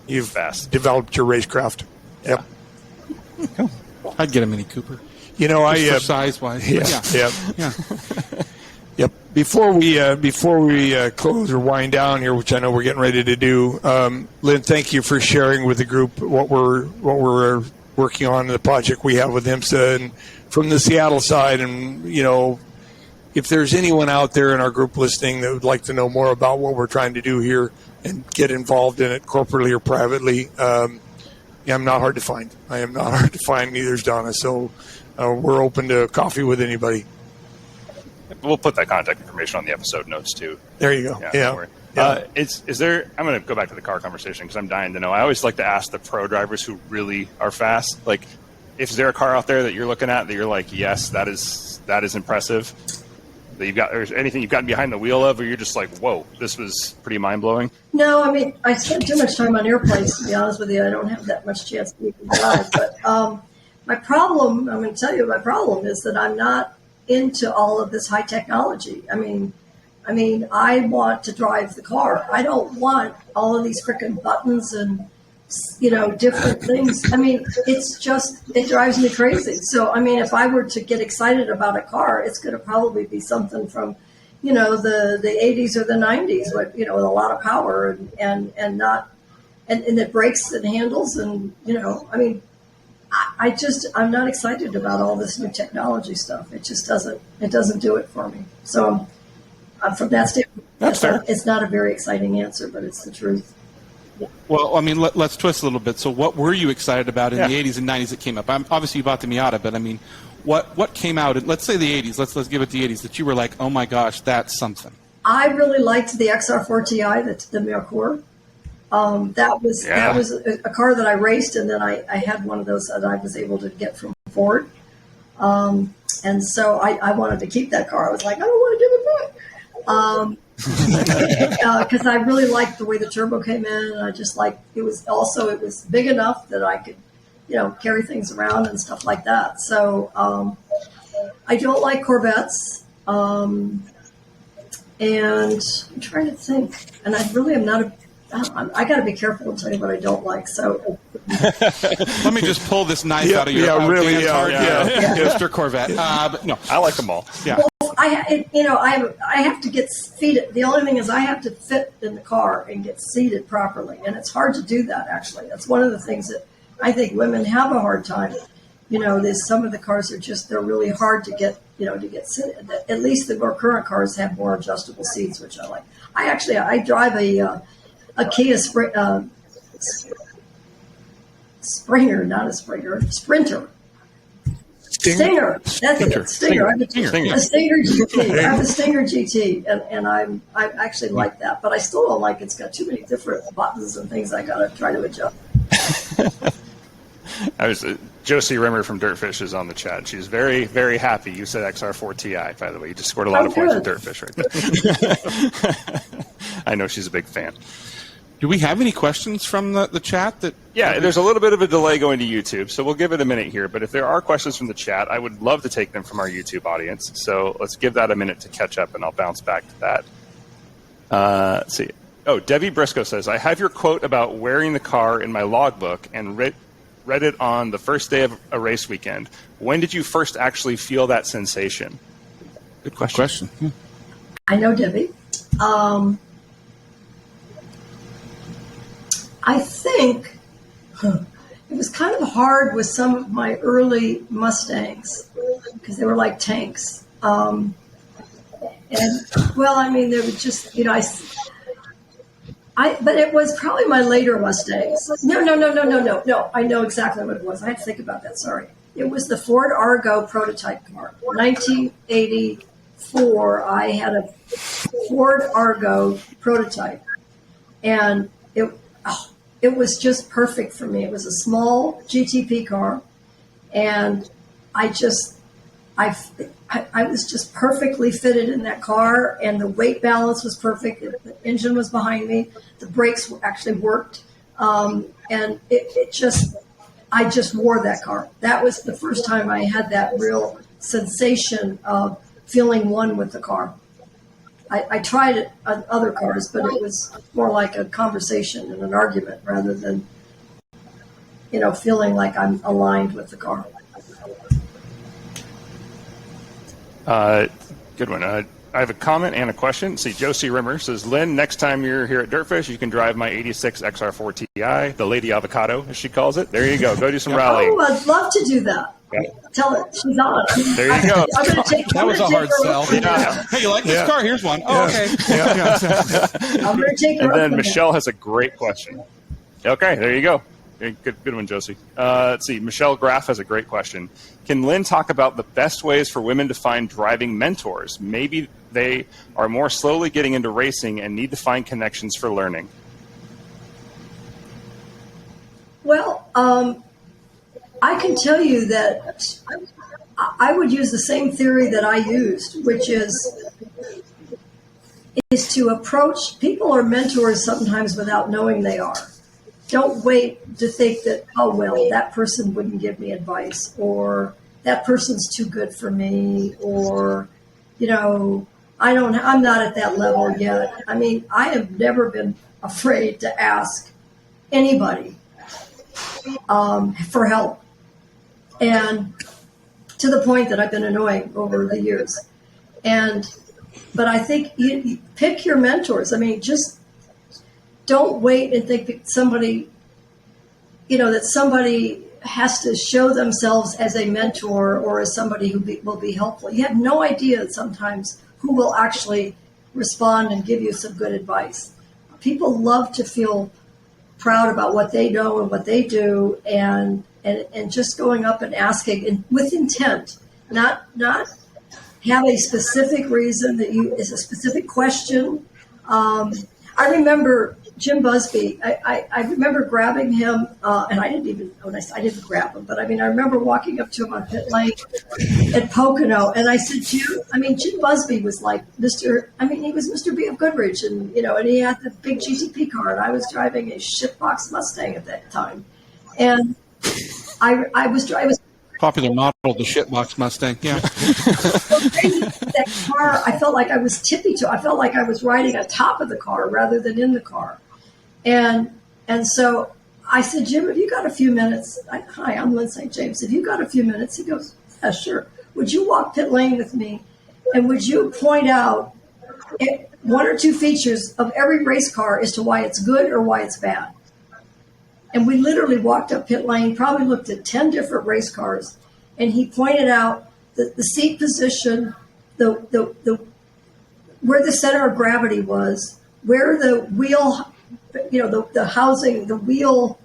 developed your racecraft. Yep. Cool. I'd get a Mini Cooper. Size wise. Yeah. Yep. Before we close or wind down here, which I know we're getting ready to do, Lyn, thank you for sharing with the group what we're working on in the project we have with IMSA and from the Seattle side. And if there's anyone out there in our group listening that would like to know more about what we're trying to do here and get involved in it corporately or privately, I'm not hard to find. I am not hard to find. Neither is Donna. So we're open to coffee with anybody. We'll put that contact information on the episode notes too. There you go. Yeah. Is there? I'm going to go back to the car conversation because I'm dying to know. I always like to ask the pro drivers who really are fast. Like, is there a car out there that you're looking at that you're like, yes, that is impressive? That you've got, or anything you've gotten behind the wheel of, or you're just like, whoa, this was pretty mind blowing? No, I mean, I spend too much time on airplanes, to be honest with you. I don't have that much chance to even drive. But my problem, I'm going to tell you, my problem is that I'm not into all of this high technology. I mean, I want to drive the car. I don't want all of these freaking buttons and, different things. I mean, it drives me crazy. So, I mean, if I were to get excited about a car, it's going to probably be something from, the 80s or the 90s, with a lot of power and it brakes and handles and, I'm not excited about all this new technology stuff. It just doesn't do it for me. So from that standpoint, it's not a very exciting answer, but it's the truth. Well, I mean, let's twist a little bit. So what were you excited about in the 80s and 90s that came up? Obviously, you bought the Miata, but I mean, what came out in, let's say the 80s, let's give it the 80s, that you were like, oh my gosh, that's something? I really liked the XR4 Ti, the Merkur. That was a car that I raced, and then I had one of those that I was able to get from Ford. And so I wanted to keep that car. I was like, I don't want to give it back. Because I really liked the way the turbo came in, and I just liked it was big enough that I could, carry things around and stuff like that. So I don't like Corvettes, and I'm trying to think, and I really am not I got to be careful and tell you what I don't like. So let me just pull this knife out of your Mr. Corvette. But no, I like them all. Yeah. Well, I have to get seated. The only thing is I have to fit in the car and get seated properly, and it's hard to do that. Actually, that's one of the things that I think women have a hard time. There's some of the cars they're really hard to get seated. At least the more current cars have more adjustable seats, which I like. I drive a Kia Springer, not a Springer, Sprinter. Stinger. That's it. Stinger. A Stinger GT. I have a Stinger GT, and I actually like that, but I still don't like it's got too many different buttons and things I got to try to adjust. Josie Rimmer from Dirtfish is on the chat. She's very, very happy. You said XR4 Ti, by the way. You just scored a lot of points with Dirtfish right there. I know she's a big fan. Do we have any questions from the chat? There's a little bit of a delay going to YouTube, so we'll give it a minute here. But if there are questions from the chat, I would love to take them from our YouTube audience. So let's give that a minute to catch up, and I'll bounce back to that. Let's see. Oh, Debbie Briscoe says, I have your quote about wearing the car in my logbook and read it on the first day of a race weekend. When did you first actually feel that sensation? Good question. I know Debbie. I think it was kind of hard with some of my early Mustangs because they were like tanks. And well, I mean, they were just, you know, but it was probably my later Mustangs. No. I know exactly what it was. I had to think about that. Sorry. It was the Ford Argo prototype car. 1984, I had a Ford Argo prototype. And it was just perfect for me. It was a small GTP car. And I was just perfectly fitted in that car, and the weight balance was perfect. The engine was behind me. The brakes actually worked. And I just wore that car. That was the first time I had that real sensation of feeling one with the car. I tried it on other cars, but it was more like a conversation and an argument rather than, you know, feeling like I'm aligned with the car. Good one. I have a comment and a question. See, Josie Rimmer says, Lyn, next time you're here at Dirtfish, you can drive my 86 XR4 Ti, the Lady Avocado, as she calls it. There you go. Go do some rallying. Oh, I'd love to do that. Yeah. Tell her she's on. There you go. That was a hard sell. Yeah. Hey, you like this car? Here's one. Oh, okay. I'm going to take her. And then Michelle has a great question. Okay, there you go. Good one, Josie. Let's see. Michelle Graff has a great question. Can Lyn talk about the best ways for women to find driving mentors? Maybe they are more slowly getting into racing and need to find connections for learning. Well, I can tell you that I would use the same theory that I used, which is to approach people or mentors sometimes without knowing they are. Don't wait to think that, oh, well, that person wouldn't give me advice, or that person's too good for me, or, you know, I'm not at that level yet. I mean, I have never been afraid to ask anybody for help. And to the point that I've been annoying over the years. But I think you pick your mentors. I mean, just don't wait and think that somebody has to show themselves as a mentor or as somebody who will be helpful. You have no idea sometimes who will actually respond and give you some good advice. People love to feel proud about what they know and what they do, and just going up and asking and with intent, not have a specific reason is a specific question. I remember Jim Busby. I remember grabbing him, and I didn't grab him, but I mean, I remember walking up to him on pit lane at Pocono, and I said, Jim Busby was like he was Mr. B of Goodrich, and and he had the big GTP car, and I was driving a shitbox Mustang at that time, and I was popular model, the shitbox Mustang. Yeah. That car, I felt like I was I felt like I was riding on top of the car rather than in the car. And so I said, Jim, have you got a few minutes? Hi, I'm Lyn St. James. Have you got a few minutes? He goes, yeah, sure. Would you walk pit lane with me? And would you point out one or two features of every race car as to why it's good or why it's bad? And we literally walked up pit lane, probably looked at 10 different race cars, and he pointed out the seat position, the where the center of gravity was, where the wheel, the housing, the wheel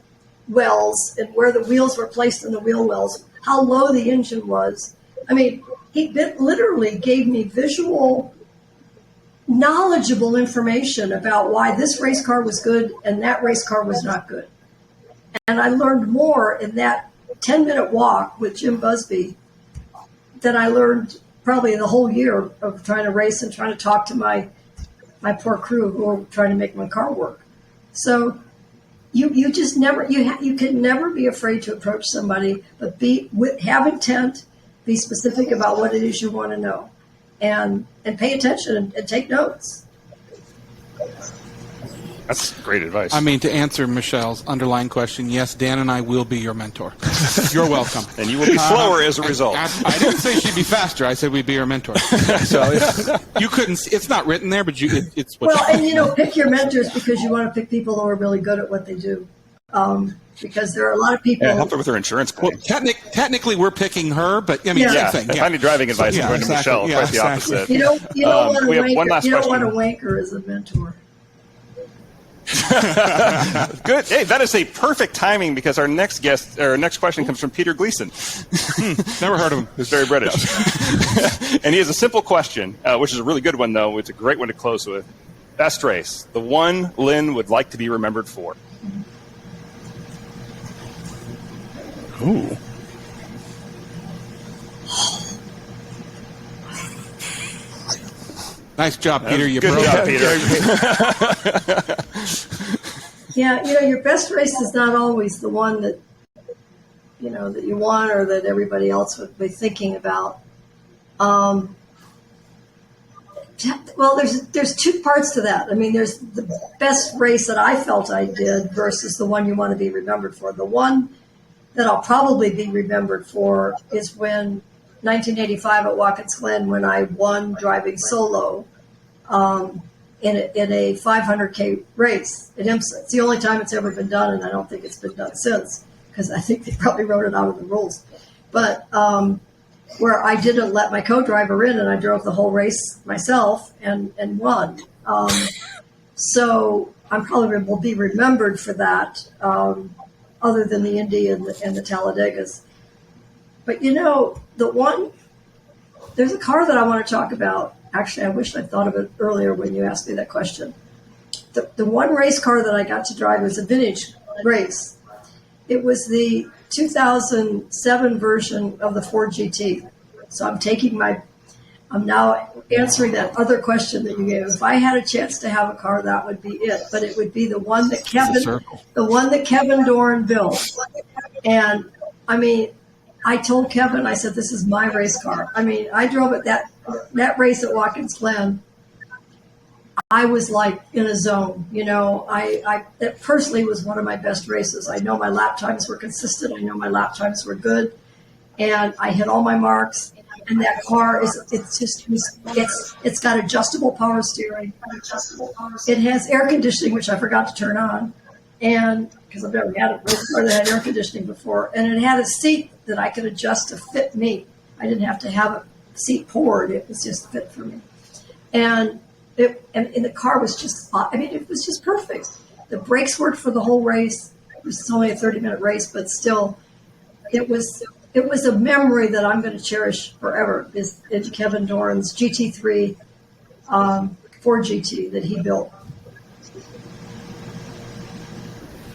wells, and where the wheels were placed in the wheel wells, how low the engine was. I mean, he literally gave me visual, knowledgeable information about why this race car was good and that race car was not good. And I learned more in that 10-minute walk with Jim Busby than I learned probably the whole year of trying to race and trying to talk to my poor crew who were trying to make my car work. So you just never, you can never be afraid to approach somebody, but have intent, be specific about what it is you want to know, and pay attention and take notes. That's great advice. I mean, to answer Michelle's underlying question, yes, Dan and I will be your mentor. You're welcome. And you will be slower as a result. I didn't say she'd be faster. I said we'd be your mentor. So you couldn't. It's not written there, but it's what. Well, and pick your mentors because you want to pick people who are really good at what they do. Because there are a lot of people. Yeah, help her with her insurance claim. Well, technically, we're picking her, but I mean, Yeah. same thing. If I need driving advice, I'm going to exactly. Michelle. Quite the opposite. You don't want we have one a last wanker. You don't want a question. wanker as a mentor. Good. Hey, that is a perfect timing because our next question comes from Peter Gleason. Never heard of him. He's very British. And he has a simple question, which is a really good one, though. It's a great one to close with. Best race, the one Lyn would like to be remembered for. Ooh. Nice job, Peter. You Good broke job, it. Peter. Yeah, your best race is not always the one that that you want or that everybody else would be thinking about. Well, there's two parts to that. I mean, there's the best race that I felt I did versus the one you want to be remembered for. The one that I'll probably be remembered for is when 1985 at Watkins Glen when I won driving solo in a 500K race at IMSA. It's the only time it's ever been done, and I don't think it's been done since because I think they probably wrote it out of the rules. But where I didn't let my co-driver in and I drove the whole race myself and won. So I'm probably will be remembered for that other than the Indy and the Talladegas. But there's a car that I want to talk about. Actually, I wish I thought of it earlier when you asked me that question. The one race car that I got to drive was a vintage race. It was the 2007 version of the Ford GT. So I'm now answering that other question that you gave. If I had a chance to have a car, that would be it. But it would be the one that Kevin Doran built. And I mean, I told Kevin, I said, this is my race car. I mean, I drove it that race at Watkins Glen. I was like in a zone, it personally was one of my best races. I know my lap times were consistent. I know my lap times were good. And I hit all my marks. And that car it's got adjustable power steering. It has air conditioning, which I forgot to turn on. And because I've never had a race car that had air conditioning before. And it had a seat that I could adjust to fit me. I didn't have to have a seat poured. It was just fit for me. And the car was just, it was just perfect. The brakes worked for the whole race. It was only a 30-minute race, but still, it was a memory that I'm going to cherish forever. Is Kevin Doran's GT3 Ford GT that he built.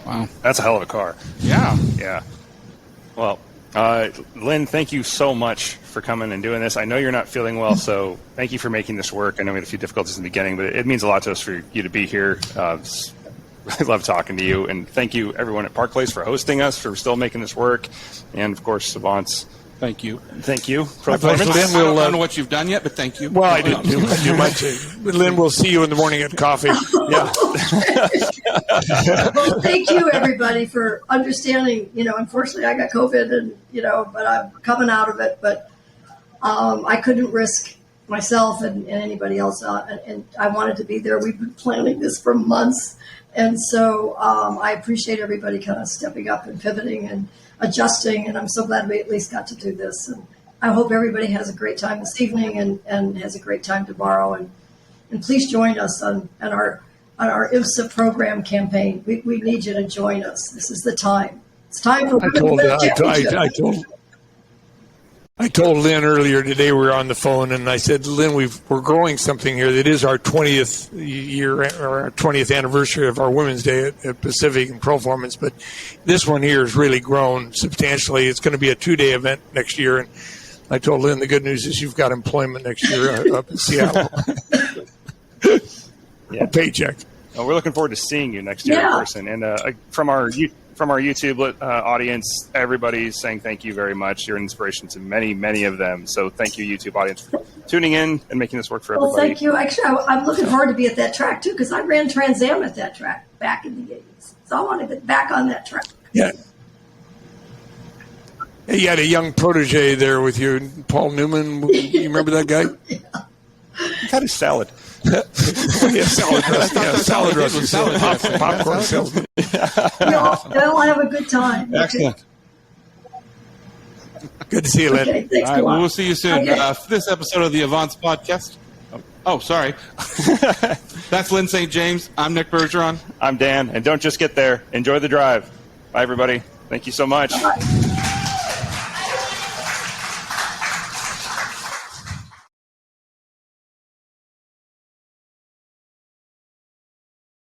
Wow, that's a hell of a car. Yeah. Yeah. Well, Lyn, thank you so much for coming and doing this. I know you're not feeling well, so thank you for making this work. I know we had a few difficulties in the beginning, but it means a lot to us for you to be here. Really love talking to you, and thank you everyone at Park Place for hosting us, for still making this work, and of course, Avants. Thank you. Thank you. ProFormance. I don't know what you've done yet, but thank you. Well, I didn't do much. Lyn, we'll see you in the morning at coffee. Yeah. Well, thank you, everybody, for understanding. Unfortunately, I got COVID, and but I'm coming out of it. But I couldn't risk myself and anybody else, and I wanted to be there. We've been planning this for months, and so I appreciate everybody kind of stepping up and pivoting and adjusting, and I'm so glad we at least got to do this. And I hope everybody has a great time this evening and has a great time tomorrow. And please join us on our IMSA program campaign. We need you to join us. This is the time. It's time for I told Lyn earlier today, we were on the phone, and I said, Lyn, we're growing something here that is our 20th year or our 20th anniversary of our Women's Day at Pacific and ProFormance, but this one here has really grown substantially. It's going to be a 2-day event next year, and I told Lyn the good news is you've got employment next year up in Seattle. A paycheck. Well, we're looking forward to seeing you next year in person, and from our from our YouTube audience, everybody's saying thank you very much. You're an inspiration to many, many of them. So thank you, YouTube audience, for tuning in and making this work for everybody. Well, thank you. Actually, I'm looking forward to be at that track, too, because I ran Trans Am at that track back in the 80s. So I want to get back on that track. Yeah. You had a young protege there with you, Paul Newman. You remember that guy? Yeah. That is salad. Yeah, salad dressing. Yeah, salad dressing. Popcorn salesman. They'll have a good time. Excellent. Good to see you, Lyn. Okay, thanks All right, a lot. well, we'll see you soon. Okay. For this episode of the Avants podcast. Oh, sorry. That's Lyn St. James. I'm Nick Bergeron. I'm Dan. And don't just get there. Enjoy the drive. Bye, everybody. Thank you so much. Bye.